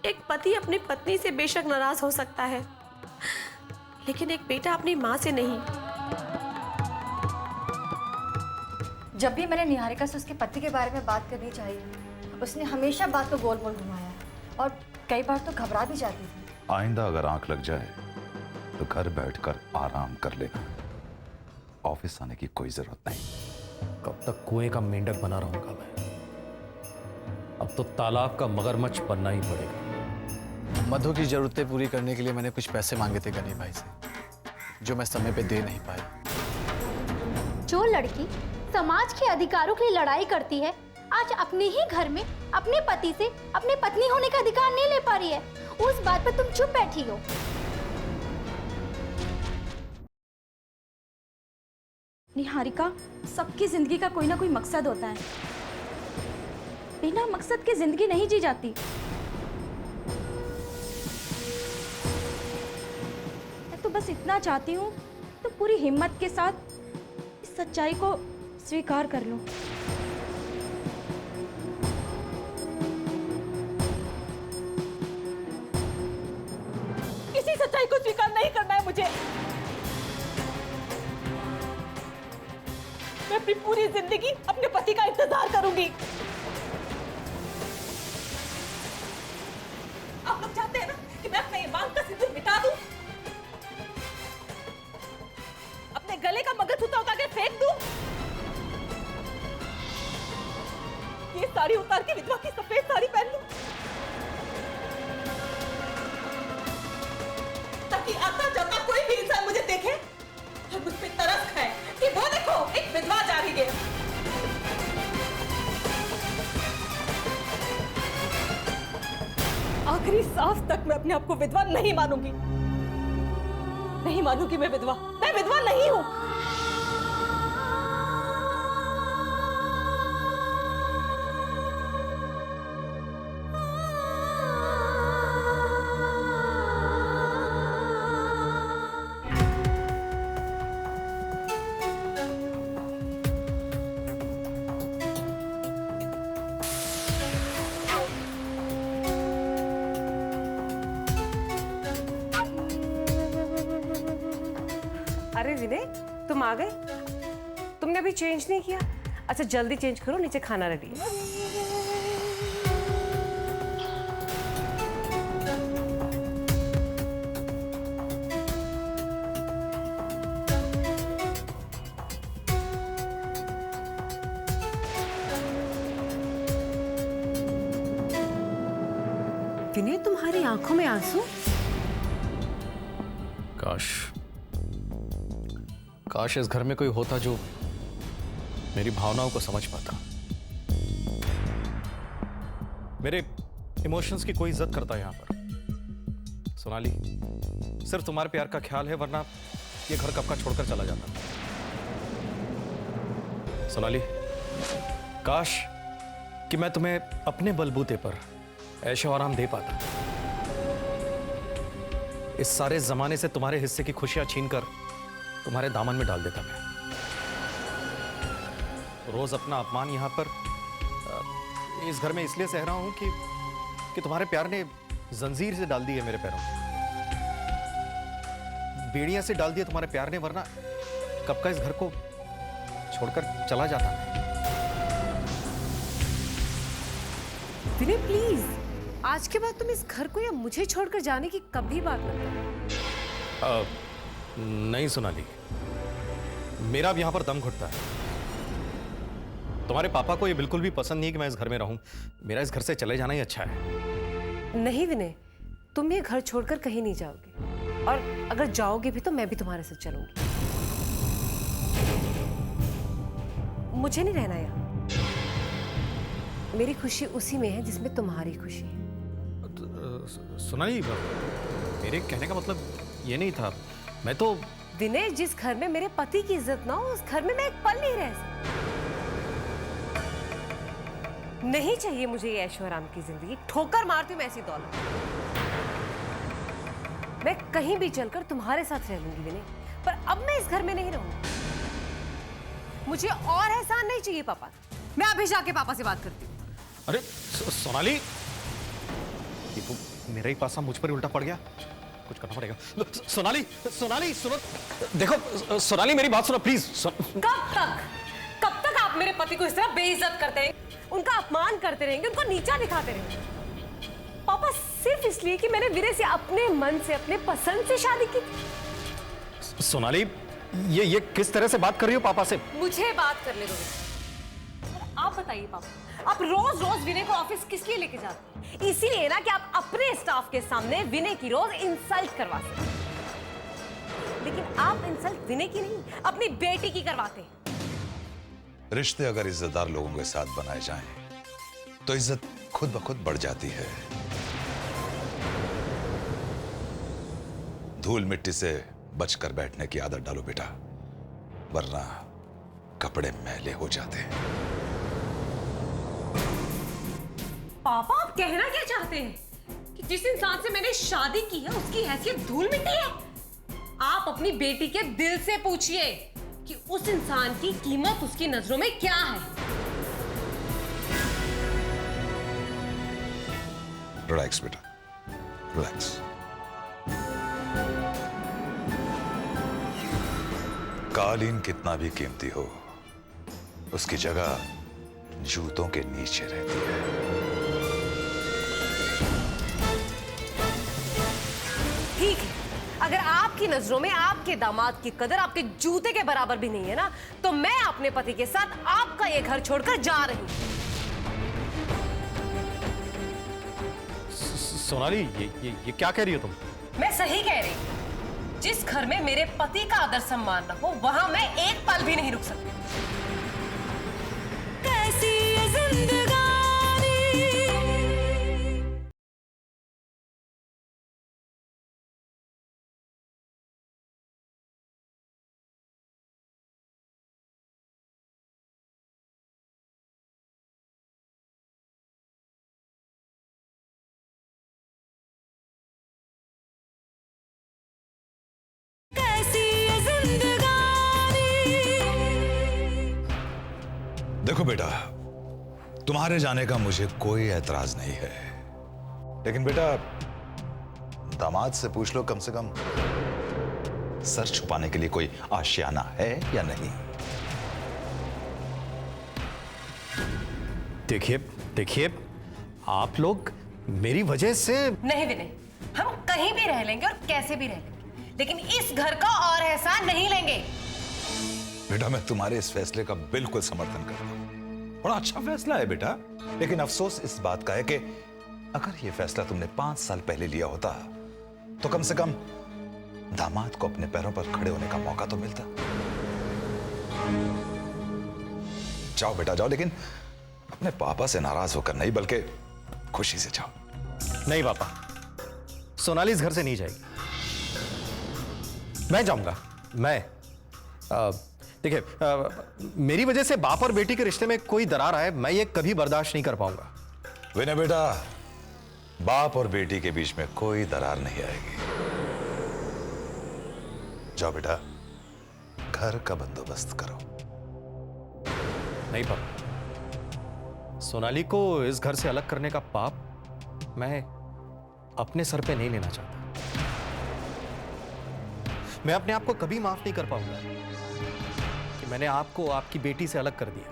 एक पति अपनी पत्नी से बेशक नाराज हो सकता है, लेकिन एक बेटा अपनी माँ से नहीं। जब भी मैंने निहारिका से उसके पति के बारे में बात करनी चाहिए, उसने हमेशा बात को गोल मोल घुमाया और कई बार तो घबरा भी जाती थी। आइंदा अगर आंख लग जाए तो घर बैठकर आराम कर लेना, ऑफिस आने की कोई जरूरत नहीं। कब तक कुएं का मेंढक बना रहूंगा मैं? अब तो तालाब का मगरमच्छ बनना ही पड़ेगा। मधु की जरूरतें पूरी करने के लिए मैंने कुछ पैसे मांगे थे गनी भाई से, जो मैं समय पे दे नहीं पाया। जो लड़की समाज के अधिकारों के लिए लड़ाई करती है, आज अपने ही घर में अपने पति से अपनी पत्नी होने का अधिकार नहीं ले पा रही है, उस बात पर तुम चुप बैठी हो। निहारिका, सबकी जिंदगी का कोई ना कोई मकसद होता है, बिना मकसद के जिंदगी नहीं जी जाती। मैं तो बस इतना चाहती हूँ तो पूरी हिम्मत के साथ इस सच्चाई को स्वीकार कर लूं। किसी सच्चाई को स्वीकार नहीं करना है मुझे। मैं अपनी पूरी जिंदगी अपने पति का इंतजार करूंगी। आप लोग चाहते हैं ना कि मैं अपने ईमान का सिंदूर मिटा दूं, अपने गले का मंगलसूत्र उतार के फेंक दूं, ये साड़ी उतार के विधवा की सफेद साड़ी पहन लूं, ताकि आता जाता कोई भी इंसान मुझे देखे और मुझ पे तरस खाए कि वो देखो एक विधवा जा रही है। आखिरी सांस तक मैं अपने आप को विधवा नहीं मानूंगी, नहीं मानूंगी। मैं विधवा नहीं हूं। अरे विनय, तुम आ गए? तुमने अभी चेंज नहीं किया? अच्छा जल्दी चेंज करो, नीचे खाना रेडी है। विनय, तुम्हारी आंखों में आंसू? काश इस घर में कोई होता जो मेरी भावनाओं को समझ पाता, मेरे इमोशंस की कोई इज्जत करता यहां पर। सोनाली, सिर्फ तुम्हारे प्यार का ख्याल है, वरना ये घर कब का छोड़कर चला जाता। सोनाली, काश कि मैं तुम्हें अपने बलबूते पर ऐशो आराम दे पाता, इस सारे जमाने से तुम्हारे हिस्से की खुशियां छीनकर तुम्हारे दामन में डाल देता मैं। रोज अपना अपमान यहां पर इस घर में इसलिए सह रहा हूं कि तुम्हारे प्यार ने जंजीर से डाल दी है मेरे पैरों में, बेड़ियां से डाल दिया तुम्हारे प्यार ने, वरना कब का इस घर को छोड़कर चला जाता मैं। विनय प्लीज, आज के बाद तुम इस घर को या मुझे छोड़कर जाने की कभी बात मत करो। नहीं सोनाली, मेरा अब यहां पर दम घुटता है। तुम्हारे पापा को ये बिल्कुल भी पसंद नहीं कि मैं इस घर में रहूं। मेरा इस घर से चले जाना ही अच्छा है। नहीं विनय, तुम ये घर छोड़कर कहीं नहीं जाओगे, और अगर जाओगे भी तो मैं भी तुम्हारे साथ चलूंगी। मुझे नहीं रहना यहाँ। मेरी खुशी उसी में है जिसमें तुम्हारी खुशी है। सोनाली, मेरे कहने का मतलब ये नहीं था। मैं तो विनय, जिस घर में मेरे पति की इज्जत ना हो, उस घर में मैं एक पल नहीं रह सकती। नहीं चाहिए मुझे ये ऐशो आराम की जिंदगी। ठोकर मारती हूं मैं ऐसी दौलत। मैं कहीं भी चलकर तुम्हारे साथ रह लूंगी विनय, पर अब मैं इस घर में नहीं रहूंगी। मुझे और एहसान नहीं चाहिए पापा। मैं अभी जाके पापा से बात करती हूँ। अरे सोनाली, मेरा ही पासा मुझ पर ही उल्टा पड़ गया। कुछ करना पड़ेगा। सोनाली, सोनाली सुनो, देखो सोनाली मेरी बात सुनो प्लीज। कब तक आप मेरे पति को इस तरह बेइज्जत करते रहेंगे, उनका अपमान करते रहेंगे, उनको नीचा दिखाते रहेंगे? पापा सिर्फ इसलिए कि मैंने विनय से अपने मन से, अपने पसंद से शादी की थी। सोनाली ये किस तरह से बात कर रही हो पापा से? मुझे बात करने दो। आप बताइए पापा, आप रोज रोज विनय को ऑफिस किस लिए लेके जाते हैं? इसीलिए ना कि आप अपने स्टाफ के सामने विनय की रोज इंसल्ट करवा सकें। लेकिन आप इंसल्ट विनय की नहीं, अपनी बेटी की करवाते हैं। रिश्ते अगर इज्जतदार लोगों के साथ बनाए जाएं, तो इज्जत खुद ब खुद बढ़ जाती है। धूल मिट्टी से बचकर बैठने की आदत डालो बेटा, वरना कपड़े मैले हो जाते हैं। पापा आप कहना क्या चाहते हैं? कि जिस इंसान से मैंने शादी की है उसकी हैसियत धूल मिट्टी है? आप अपनी बेटी के दिल से पूछिए कि उस इंसान की कीमत उसकी नजरों में क्या है। रिलैक्स बेटा, रिलैक्स। कालीन कितना भी कीमती हो, उसकी जगह जूतों के नीचे रहती है। ठीक है, अगर आपकी नजरों में आपके दामाद की कदर आपके जूते के बराबर भी नहीं है ना, तो मैं अपने पति के साथ आपका ये घर छोड़कर जा रही हूं। सोनाली ये क्या कह रही हो तुम? मैं सही कह रही हूं। जिस घर में मेरे पति का आदर सम्मान न हो, वहां मैं एक पल भी नहीं रुक सकती। कैसी ये जिंदगानी। देखो बेटा, तुम्हारे जाने का मुझे कोई एतराज नहीं है, लेकिन बेटा दामाद से पूछ लो कम से कम सर छुपाने के लिए कोई आशियाना है या नहीं। देखिए आप लोग मेरी वजह से। नहीं विनय, हम कहीं भी रह लेंगे और कैसे भी रह लेंगे, लेकिन इस घर का और एहसान नहीं लेंगे। बेटा मैं तुम्हारे इस फैसले का बिल्कुल समर्थन करता हूं। बड़ा अच्छा फैसला है बेटा, लेकिन अफसोस इस बात का है कि अगर यह फैसला तुमने 5 साल पहले लिया होता तो कम से कम दामाद को अपने पैरों पर खड़े होने का मौका तो मिलता। जाओ बेटा जाओ, लेकिन अपने पापा से नाराज होकर नहीं, बल्कि खुशी से जाओ। नहीं पापा, सोनाली इस घर से नहीं जाएगी। मैं जाऊंगा। मैं देखिए, मेरी वजह से बाप और बेटी के रिश्ते में कोई दरार आए, मैं ये कभी बर्दाश्त नहीं कर पाऊंगा। विनय बेटा, बाप और बेटी के बीच में कोई दरार नहीं आएगी। जाओ बेटा, घर का बंदोबस्त करो। नहीं पापा, सोनाली को इस घर से अलग करने का पाप मैं अपने सर पे नहीं लेना चाहता। मैं अपने आप को कभी माफ नहीं कर पाऊंगा कि मैंने आपको आपकी बेटी से अलग कर दिया।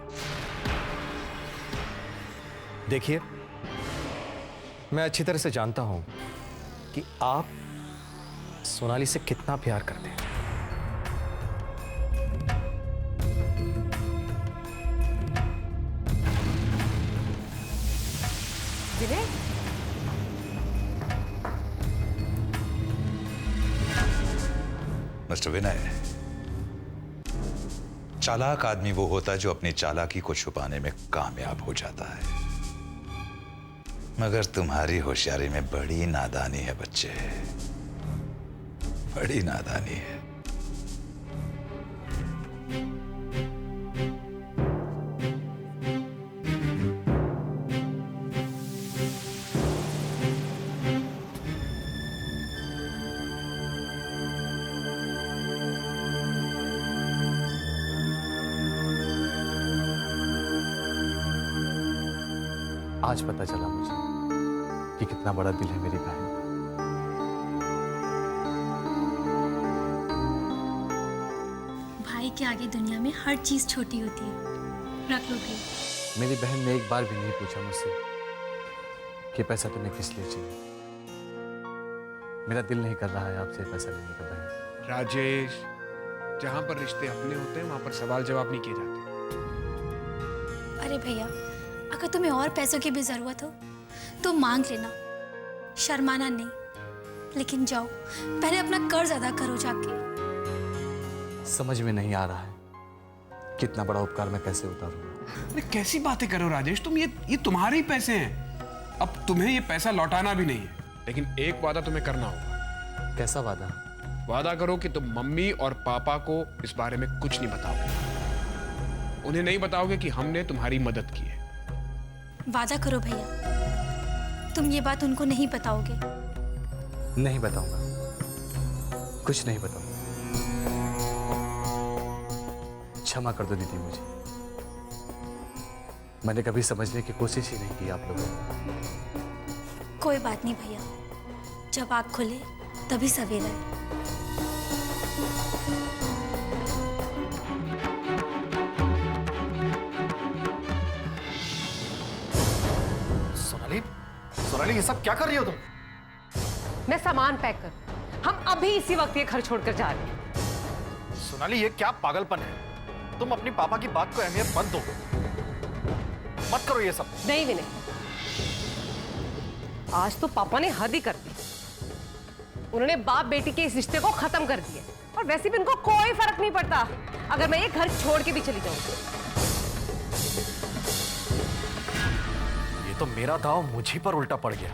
देखिए, मैं अच्छी तरह से जानता हूं कि आप सोनाली से कितना प्यार करते हैं। विनय, मिस्टर विनय, चालाक आदमी वो होता है जो अपनी चालाकी को छुपाने में कामयाब हो जाता है, मगर तुम्हारी होशियारी में बड़ी नादानी है बच्चे, बड़ी नादानी है। आज पता चला मुझे कि कितना बड़ा दिल है मेरी बहन। भाई के आगे दुनिया में हर चीज छोटी होती है। रख लो भाई। मेरी बहन ने एक बार भी नहीं पूछा मुझसे कि पैसा तुम्हें किस लिए चाहिए। मेरा दिल नहीं कर रहा है आपसे पैसा लेने का बहन। राजेश, जहां पर रिश्ते अपने होते हैं वहां पर सवाल जवाब नहीं किए जाते। अरे भैया, अगर तुम्हें और पैसों की भी जरूरत हो तो मांग लेना, शर्माना नहीं। लेकिन जाओ, पहले अपना कर्ज अदा करो जाके। समझ में नहीं आ रहा है कितना बड़ा उपकार मैं कैसे उतारूंगा। अरे कैसी बातें करो राजेश, तुम ये तुम्हारे ही पैसे हैं। अब तुम्हें ये पैसा लौटाना भी नहीं है, लेकिन एक वादा तुम्हें करना होगा। कैसा वादा? वादा करो कि तुम मम्मी और पापा को इस बारे में कुछ नहीं बताओगे। उन्हें नहीं बताओगे कि हमने तुम्हारी मदद की है। वादा करो भैया, तुम ये बात उनको नहीं बताओगे। नहीं बताऊंगा, कुछ नहीं बताऊंगा। क्षमा कर दो दीदी मुझे। मैंने कभी समझने की कोशिश ही नहीं की आप लोगों ने। कोई बात नहीं भैया, जब आँख खुले तभी सवेरा है। सोनाली, सोनाली, ये सब क्या कर रही हो तुम? मैं सामान पैक कर, हम अभी इसी वक्त ये घर छोड़कर जा रहे हैं। सोनाली, ये क्या पागलपन है? तुम अपनी पापा की बात को अहमियत मत दो। मत करो ये सब। नहीं विनय, आज तो पापा ने हद ही कर दी। उन्होंने बाप बेटी के इस रिश्ते को खत्म कर दिया, और वैसे भी उनको कोई फर्क नहीं पड़ता अगर मैं ये घर छोड़ के भी चली जाऊं। ये तो मेरा दांव मुझी पर उल्टा पड़ गया।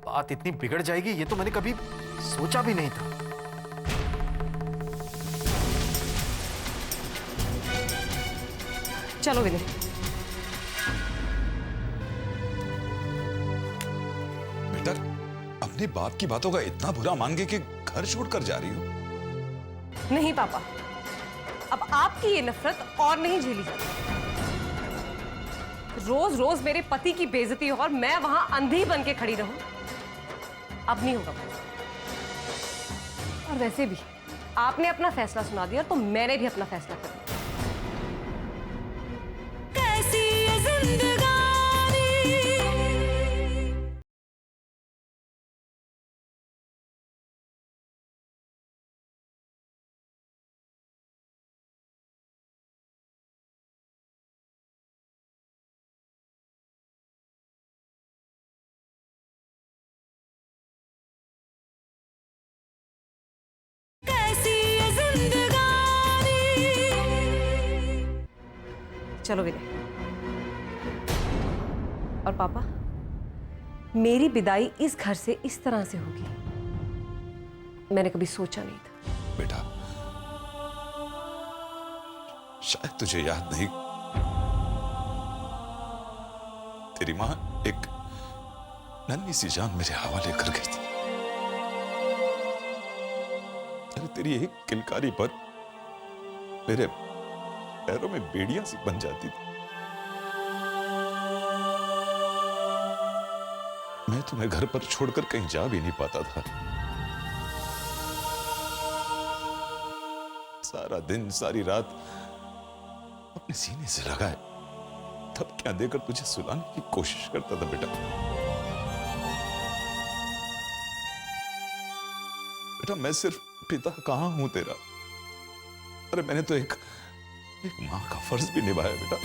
बात इतनी बिगड़ जाएगी ये तो मैंने कभी सोचा भी नहीं था। चलो विनय। बेटा, अपने बाप की बातों का इतना बुरा मान गए कि घर छोड़कर जा रही हो? नहीं पापा, अब आपकी ये नफरत और नहीं झेली जाती। रोज रोज मेरे पति की बेइज्जती हो और मैं वहां अंधी बन के खड़ी रहूं, अब नहीं होगा। और वैसे भी आपने अपना फैसला सुना दिया तो मैंने भी अपना फैसला कर लिया। चलो विनय। और पापा, मेरी विदाई इस घर से इस तरह से होगी मैंने कभी सोचा नहीं था। बेटा, शायद तुझे याद नहीं, तेरी मां एक नन्ही सी जान मेरे हवाले कर गई थी। अरे तेरी एक किलकारी पर मेरे पैरों में बेड़ियां सी बन जाती थी। मैं तुम्हें घर पर छोड़कर कहीं जा भी नहीं पाता था। सारा दिन सारी रात अपने सीने से लगाए तब क्या देकर तुझे सुलाने की कोशिश करता था। बेटा, बेटा, मैं सिर्फ पिता कहां हूं तेरा? अरे मैंने तो एक मां का फर्ज भी निभाया बेटा।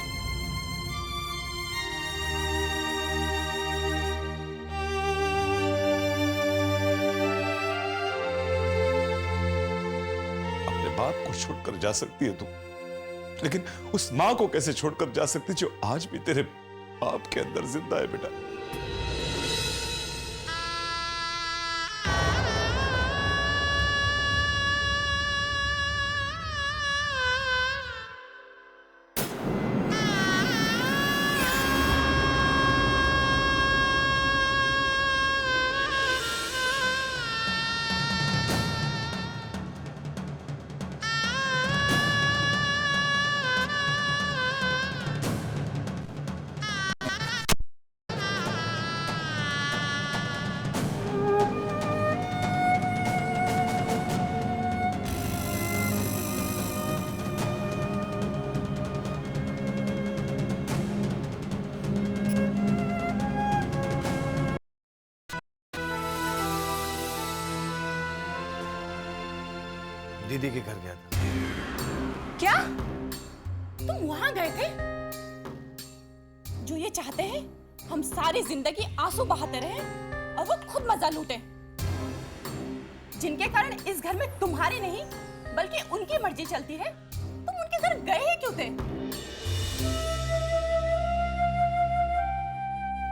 अपने बाप को छोड़कर जा सकती है तू, लेकिन उस मां को कैसे छोड़कर जा सकती जो आज भी तेरे बाप के अंदर जिंदा है बेटा। दीदी के घर गया था। क्या तुम वहां गए थे? जो ये चाहते हैं हम सारी जिंदगी आंसू बहाते रहे और वो खुद मजा लूटे, जिनके कारण इस घर में तुम्हारी नहीं बल्कि उनकी मर्जी चलती है। तुम उनके घर गए ही क्यों थे?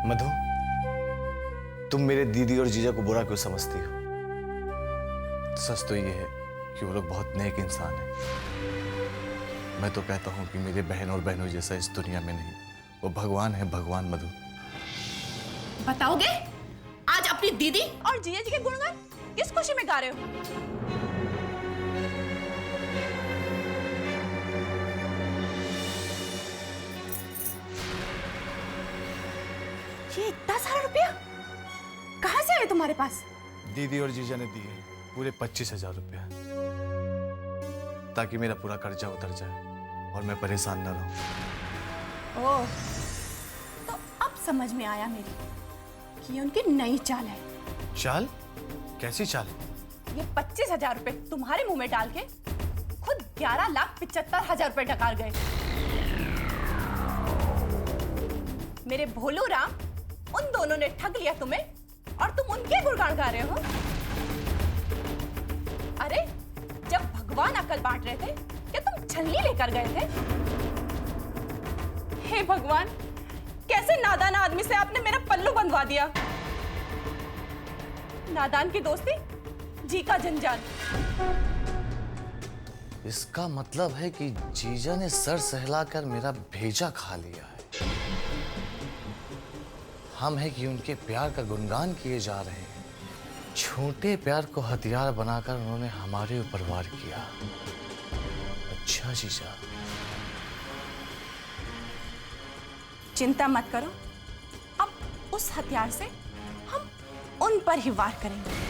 मधु, तुम मेरे दीदी और जीजा को बुरा क्यों समझती हो? सच तो ये है कि वो लोग बहुत नेक इंसान हैं। मैं तो कहता हूँ कि मेरे बहन और बहनों जैसा इस दुनिया में नहीं, वो भगवान है, भगवान। मधु, बताओगे आज अपनी दीदी और जीजा जी के गुणगान किस खुशी में गा रहे हो? ये इतना सारा रुपया कहाँ से आए तुम्हारे पास? दीदी और जीजा ने दिए पूरे 25,000 रुपया, ताकि मेरा पूरा कर्जा उतर जाए और मैं परेशान न रहूं। ओह, तो अब समझ में आया मेरी कि ये उनकी नई चाल है। चाल? कैसी चाल? ये 25,000 रुपए तुम्हारे मुंह में डाल के खुद 11,75,000 रुपए डकार गए। मेरे भोलू राम, उन दोनों ने ठग लिया तुम्हें और तुम उनके गुणगान गा रहे हो। अरे जब भगवान अकल बांट रहे थे क्या तुम छलनी लेकर गए थे? हे भगवान, कैसे नादान आदमी से आपने मेरा पल्लू बंधवा दिया। नादान की दोस्ती, जी का जंजाल। इसका मतलब है कि जीजा ने सर सहलाकर मेरा भेजा खा लिया है। हम है कि उनके प्यार का गुणगान किए जा रहे हैं। छोटे प्यार को हथियार बनाकर उन्होंने हमारे ऊपर वार किया। अच्छा जीजा, चिंता मत करो, अब उस हथियार से हम उन पर ही वार करेंगे।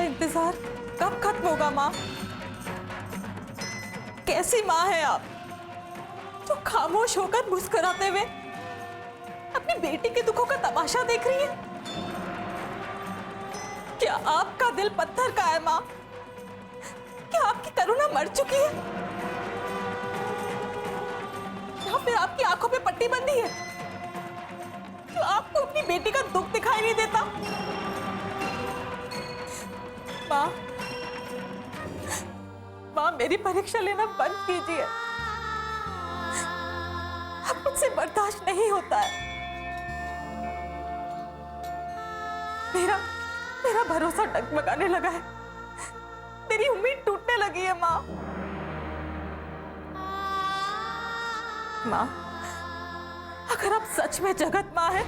इंतजार कब खत्म होगा माँ? कैसी माँ है आप जो खामोश होकर मुस्कुराते हुए अपनी बेटी के दुखों का तमाशा देख रही है? क्या आपका दिल पत्थर का है माँ? क्या आपकी करुणा मर चुकी है या फिर आपकी आंखों पे पट्टी बंधी है? क्या आपको अपनी बेटी का दुख दिखाई नहीं देता? माँ, माँ मेरी परीक्षा लेना बंद कीजिए। अब मुझसे बर्दाश्त नहीं होता है। मेरा भरोसा डगमगाने लगा है। मेरी उम्मीद टूटने लगी है माँ। माँ, अगर आप सच में जगत माँ है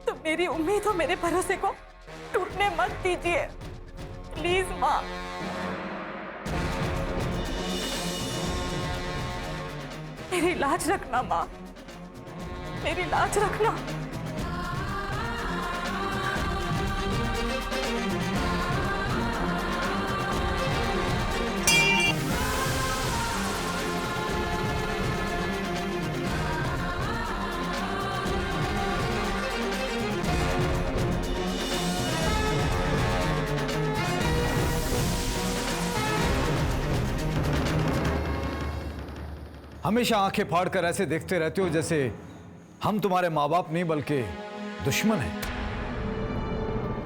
तो मेरी उम्मीद और मेरे भरोसे को टूटने मत दीजिए, प्लीज माँ। मेरी लाज रखना माँ, मेरी लाज रखना। हमेशा आंखें फाड़ कर ऐसे देखते रहते हो जैसे हम तुम्हारे माँ बाप नहीं बल्कि दुश्मन हैं।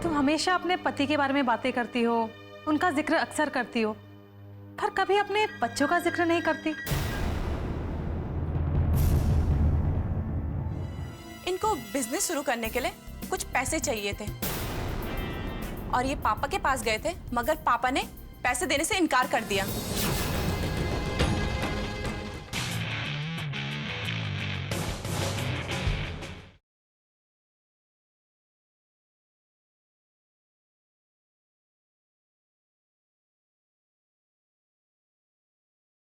तुम हमेशा अपने पति के बारे में बातें करती हो, उनका जिक्र अक्सर करती हो, पर कभी अपने बच्चों का जिक्र नहीं करती। इनको बिजनेस शुरू करने के लिए कुछ पैसे चाहिए थे और ये पापा के पास गए थे, मगर पापा ने पैसे देने से इनकार कर दिया।